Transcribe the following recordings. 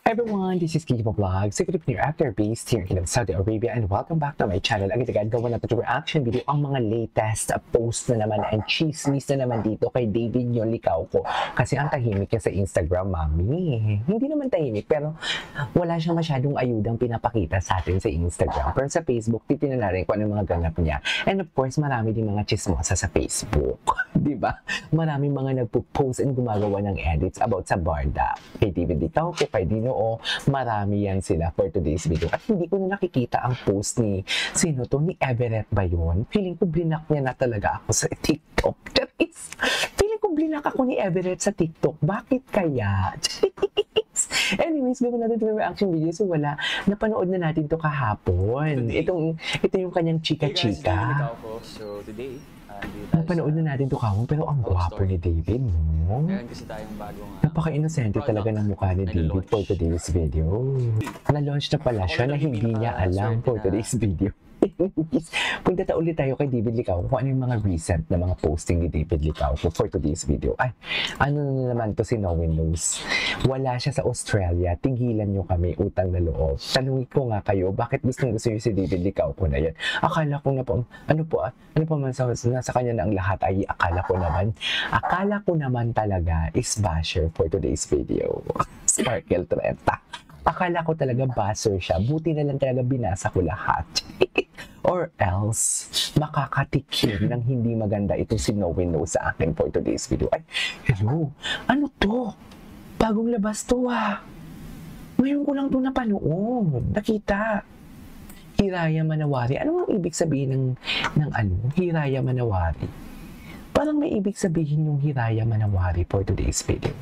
Hi everyone, this is Kiki Vlog, secret new actor based here in Saudi Arabia, and welcome back to my channel. Agad-agad gawa na ito reaction video ang mga latest post na naman and chismis na naman dito kay David Yolikaw ko. Kasi ang tahimik niya sa Instagram, mami. Hindi naman tahimik, pero wala siyang masyadong ayudang pinapakita sa atin sa Instagram. Pero sa Facebook, titignan natin kung ano mga ganap niya. And of course, marami din mga chismosa sa Facebook. Diba? Marami mga nagpo-post and gumagawa ng edits about sa Barda. Kay David Yolikaw ko, kay Dino o marami yan sila for today's video. At hindi ko na nakikita ang post ni sino to, ni Everett ba yun? Feeling ko blinak niya na talaga ako sa TikTok. Feeling ko blinak ako ni Everett sa TikTok. Bakit kaya? Anyways, bago natin ito yung reaction video, so wala, napanood na natin to kahapon. Ito yung kanyang chika-chika. So today, napanood na natin to kahapon, pero ang gwapo ni David, no? Meron kasi tayong bagong Napaka-inosente talaga ng mukha ni David for today's video. Na-launch na pala siya na hindi niya alam for today's video. Punta ulit tayo kay David Yolikaw kung ano yung mga recent na mga posting ni David Yolikaw for today's video. Ay, ano na naman to si No One Knows. Wala siya sa Australia. Tigilan nyo kami, utang na loob. Tanungin ko nga kayo, bakit gusto nyo si David Yolikaw ko na yan? Akala ko na po, ano pa man nasa kanya na ang lahat ay akala ko naman talaga is basher for today's video. Sparkle 30. Akala ko talaga basher siya. Buti na lang talaga binasa ko lahat. Or else, makakatikim ng hindi maganda ito si No One Knows sa akin for today's video. Ay, hello? Ano to? Bagong labas to ah. Ngayon ko lang to napanood. Nakita. Hiraya Manawari. Ano ang ibig sabihin ng Hiraya Manawari? Parang may ibig sabihin yung Hiraya Manawari for today's video.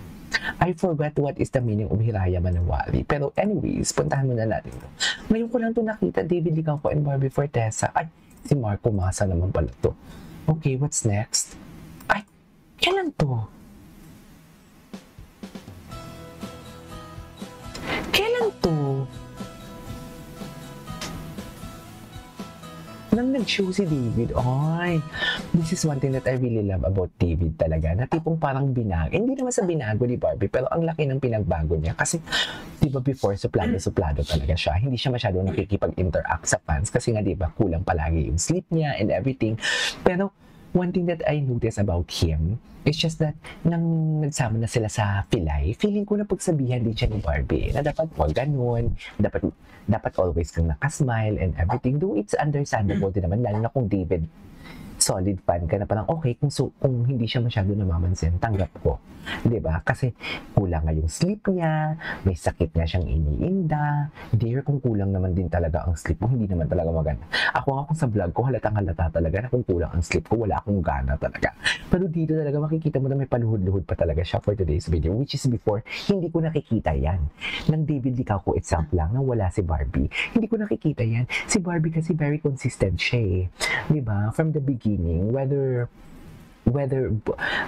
I forgot what is the meaning of Hiraya Manawari. Pero anyways, puntahan muna natin to. Ngayon ko lang to nakita, David Yolikaw ko and Barbie Fortesa. Ay, si Marco Masa naman pala to. Okay, what's next? Ay, kailan to? Kailan to? Nang nag-show si David, ay, this is one thing that I really love about David talaga, na tipong parang binago. Hindi naman sa binago ni Barbie, pero ang laki ng pinagbago niya. Kasi, di ba before, suplado talaga siya. Hindi siya masyadong nakikipag-interact sa fans kasi nga, di ba, kulang palagi yung sleep niya and everything. Pero, one thing that I noticed about him is just that nang nagsama na sila sa Pilay, feeling ko na pagsabihan din siya ni Barbie na dapat wag ganun, dapat always kang nakasmile and everything. Though it's understandable din naman, lalo na kung David solid fan ka na parang okay, kung hindi siya masyado namamansin, tanggap ko. Diba? Kasi kulang nga yung sleep niya, may sakit nga siyang iniinda, dear, kung kulang naman din talaga ang sleep mo, hindi naman talaga maganda. Ako nga kung sa vlog ko, halatang halata talaga na kung kulang ang sleep ko, wala akong gana talaga. Pero dito talaga makikita mo na may paluhod-luhod pa talaga siya for today's video, which is before, hindi ko nakikita yan. Nang David Yolikaw ko itself lang, nang wala si Barbie, hindi ko nakikita yan. Si Barbie kasi very consistent siya eh. Diba? From the beginning, whether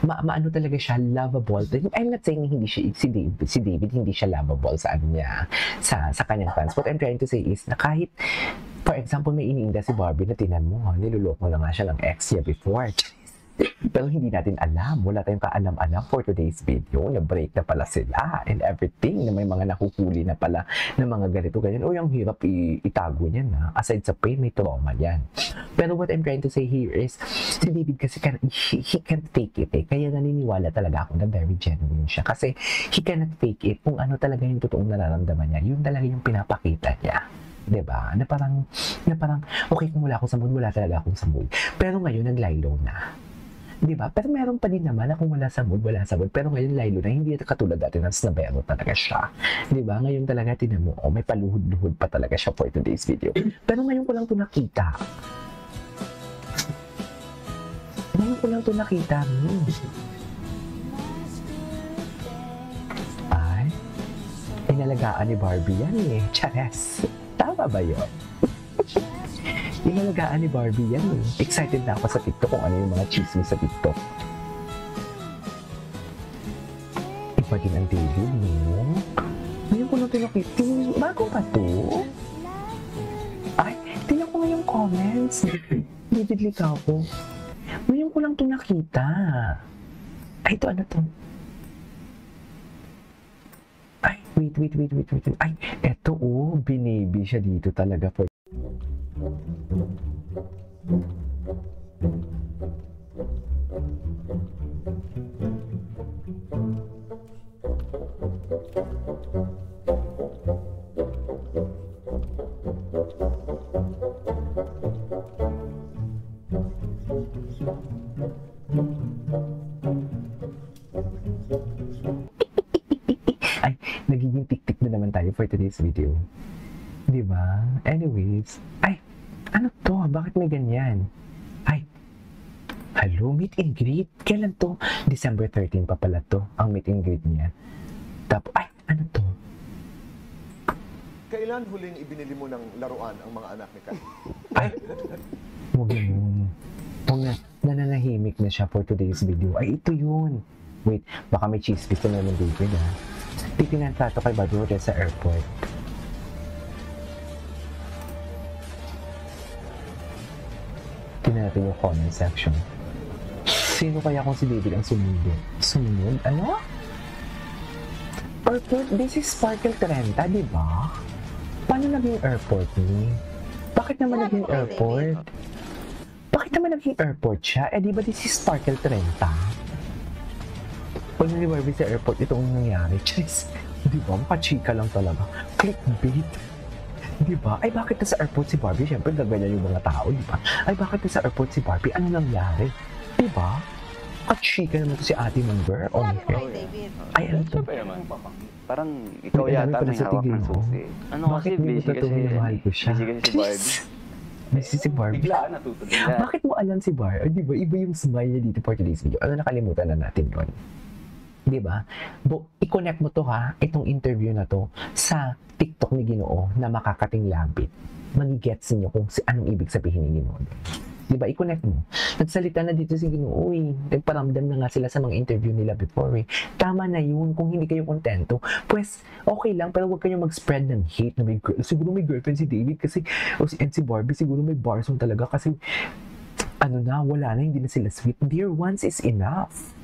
maano talaga siya, lovable. I'm not saying hindi siya, si David hindi siya lovable sa ano niya, sa kanyang fans. What I'm trying to say is na kahit, for example, may iniinda si Barbie na tinan mo, niluloko na nga siya ng ex niya before. Pero hindi natin alam, wala tayong kaalam-alam for today's video, na-break na pala sila and everything, na may mga nakuhuli na pala ng mga ganito-ganyan. O yung hirap itago niya na. Aside sa pain, may trauma yan. Pero what I'm trying to say here is, si David kasi he can't fake it eh. Kaya naniniwala talaga ako na very genuine siya. Kasi he cannot fake it. Kung ano talaga yung totoong nararamdaman niya, yun talaga yung pinapakita niya. Diba? Na parang, okay, kung wala ako sa mood, wala talaga akong sa mood. Pero ngayon, nag-lie-low na. Diba? Pero meron pa din naman na kung wala sa mood. Pero ngayon, Lilo na, hindi ito katulad dati na snabero talaga siya. Diba? Ngayon talaga, tinan mo, may paluhod-luhod pa talaga siya for today's video. Pero ngayon ko lang ito nakita. Ay, inalagaan ni Barbie yan eh. Chares. Tama ba yun? Inalagaan ni Barbie yan eh. Excited na ako sa TikTok kung ano yung mga chismis sa TikTok. Iba din ang David, no? Ngayon ko lang tinakita. Bago pa to? Ay, tingnan ko nga yung comments. David Yolikaw ko. Ngayon ko lang ito nakita. Ay, ito ano to? Ay, Wait. Ay, eto binaby siya dito talaga for... Ay, nagiging tik-tik na naman tayo for today's video. Di ba? Anyways, ay, ano to? Bakit may ganyan? Ay, hello, meet and greet. Kailan to? December 13 pa pala to, ang meet and greet niya. Tapos, ay, ano to? Kailan huling ibinili mo ng laruan ang mga anak ni Kai? Ay, huwag yun. Huwag na, nananahimik na siya for today's video. Ay, ito yun. Wait, baka may cheese pizza na naman David, ha? Titingnan tato kay Badore sa airport. Tingnan natin yung comment section. Sino kaya kung si David ang sumunod? Sumunod? Ano? Airport? This is Sparkle 30, di ba? Paano naging airport ni? Bakit naman naging airport? Bakit naman naging airport siya? Eh, di ba this is Sparkle 30? Pag nalibarbi sa airport, ito ang nangyari. Charis, di ba? Makachika lang talaga. Clickbait. Di ba? Ay, bakit na sa airport si Barbie? Siyempre, gaganyan yung mga tao, di ba? Ay, bakit na sa airport si Barbie? Ano nangyari? Di ba? Kachika naman to si ate member. Oh, okay. Ay, ano to? Siyempre naman. Parang ikaw May yata pala may sa hawak tigil ng mo. susi. Ano Bakit kasi mo busy kasi, tatuloy na mahal ko siya? busy kasi si Barbie. Busy si Barbie. Bigla natutulog na. Bakit mo alam si Bar? Di ba? Iba yung smile niya dito for today's video. Ano, nakalimutan na natin yun. Di ba? I-connect mo to ha, itong interview na to, sa TikTok ni Ginoo na makakating labit. Magigets niyo kung anong ibig sabihin ni Ginoo. Di ba? I-connect mo. Nagsalita na dito si Ginoo. Uy, nagparamdam na nga sila sa mga interview nila before eh. Tama na yun. Kung hindi kayo kontento, pues okay lang, pero huwag kayong mag-spread ng hate na may siguro may girlfriend si David kasi, and si Barbie, siguro may barsong talaga kasi, ano na, wala na, hindi na sila sweet. Dear ones is enough.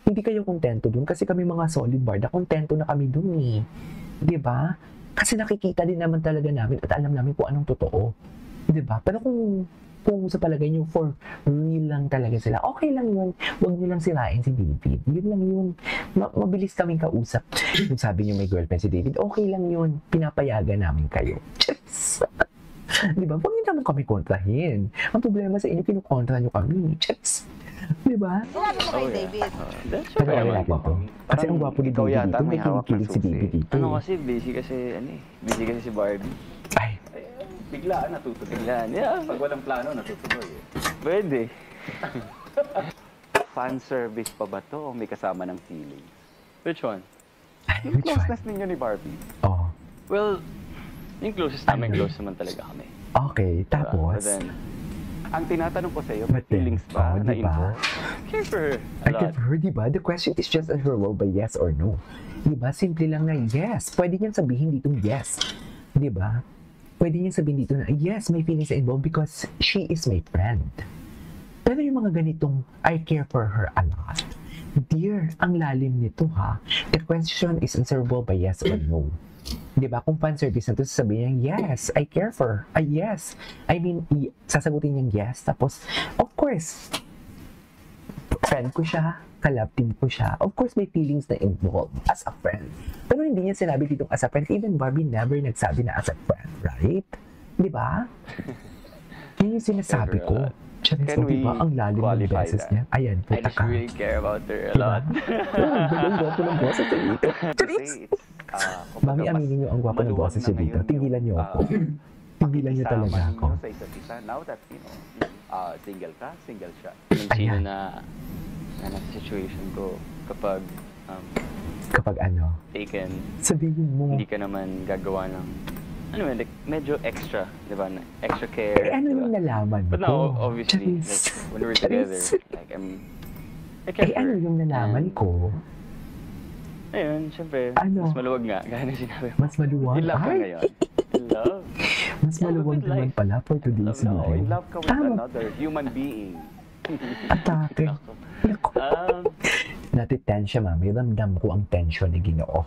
Hindi kayo kontento dun kasi kami mga solid barda, kontento na kami dun eh. Di ba? Kasi nakikita din naman talaga namin at alam namin kung anong totoo. Di ba? Pero kung sa palagay nyo for real lang talaga sila, okay lang yun. Huwag nyo lang sirain si David. Yun lang yun. Mabilis kaming kausap. Kung sabi nyo may girlfriend si David, okay lang yun. Pinapayagan namin kayo. Cheers! Di ba? Huwag nyo naman kami kontrahin. Ang problema sa inyo, kinukontra nyo kami. Cheers! Di ba? Sinabi mo kay David. Pero Siyempre okay naman. natin to. Kasi ang gwapo ni Ikaw David yata dito, may may hawak ng kinikilig si susi. David dito. Ano kasi, busy kasi, busy kasi si Barbie. Ay, Bigla natutuloy. Bigla, Pag walang plano, natutuloy eh. Pwede. Fan service pa ba to o may kasama ng feelings? Which one? Yung which one? closeness ninyo ni Barbie. Oh, Well, yung closest namin, close naman talaga kami. okay. Diba? Tapos, But then, ang tinatanong ko sa'yo, may But then, feelings ba oh, na diba? involved? Care for her. I can hear, di ba? The question is just a role by yes or no. Di ba? Simple lang na yes. Pwede niyang sabihin dito yes. Di ba? Pwede niyang sabihin dito na yes, may feelings involved because she is my friend. Pero yung mga ganitong I care for her a lot. Dear, ang lalim nito ha. The question is answerable by yes or no. Di ba? Kung fan service na to, sasabihin niya, yes, I care for her. Ay, yes. I mean, sasagutin niyang yes. Tapos, of course, friend ko siya, kalab team ko siya. Of course, may feelings na involved as a friend. Pero hindi niya sinabi dito as a friend. Even Barbie never nagsabi na as a friend, right? Di ba? Yan yung sinasabi ko. Charis, Can di ba? we Ang lalim ng qualify beses that? niya. Ayan, I puta just ka. really care about her a Diba? lot. Ang gwapo ng boses niya dito. Charis! Mami, aminin niyo ang gwapo ng boses niya dito. Tigilan niyo ako. Tigilan niyo talaga ako. Sa isa't isa. Now that, single ka, single siya. Yung sino Ayan. na nasa situation ko kapag Kapag ano, taken, sabihin mo, hindi ka naman gagawa ng like, medyo extra, di ba? Extra care. eh ano di ba? yung nalaman But ko? now, obviously, Charis. like, when we're Charis. together, like, I care Eh for ano her. yung nalaman And, ko? Ayun, syempre, Ano? mas maluwag nga, gaya na sinabi mo. Mas maluwag? In love ka Ay! ngayon. In love. Mas Yeah, maluwag with naman life. pala for Love today's na, oh, in video. love ka with Tama. another human being. Atake. Nako. Naku. Um, Natitension siya, mami. Ramdam ko ang tension ni Ginoo.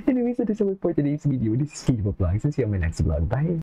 Anyways, that is all for today's video. This is Kid Vlogs and see you on my next vlog. Bye!